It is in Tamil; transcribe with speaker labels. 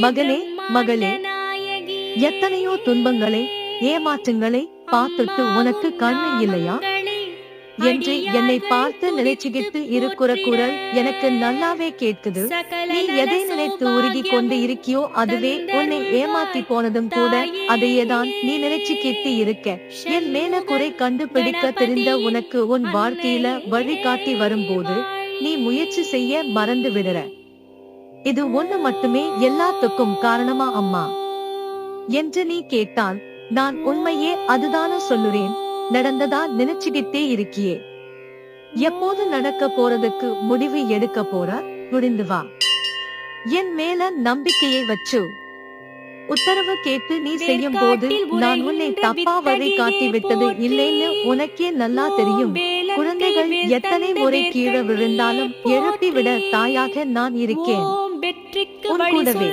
Speaker 1: மகனே, மகளே, எத்தனையோ துன்பங்களை, ஏமாற்றங்களை பார்த்துட்டு உனக்கு கண்ணு இல்லையா என்று என்னை பார்த்து நினைச்சுகிட்டு இருக்கிற குரல் எனக்கு நல்லாவே கேட்குது. நீ எதை நினைத்து உருகி கொண்டு இருக்கியோ அதுவே உன்னை ஏமாத்தி போனதும் கூட அதையேதான் நீ நினைச்சுக்கிட்டு இருக்க. என் மேல குறை கண்டுபிடிக்க தெரிந்த உனக்கு உன் வாழ்க்கையில வழிகாட்டி வரும்போது நீ முயற்சி செய்ய மறந்து விடுற. இது ஒண்ணு மட்டுமே எல்லாத்துக்கும் காரணமா அம்மா என்று நீ கேட்டால் நான் உண்மையே அதுதான சொல்லுறேன். நடந்ததா நினைச்சுக்கிட்டே இருக்கியே, எப்போது நடக்க போறதுக்கு முடிவு எடுக்க போற? முடிந்து வா, என் மேல நம்பிக்கையை வச்சு உத்தரவு கேட்டு நீ செய்யும் போது நான் உன்னை தப்பா வழி காட்டி விட்டது இல்லைன்னு உனக்கே நல்லா தெரியும். குழந்தைகள் எத்தனை முறை கீழே விழுந்தாலும் எழுப்பி விட தாயாக நான் இருக்கேன் உன் கூடவே.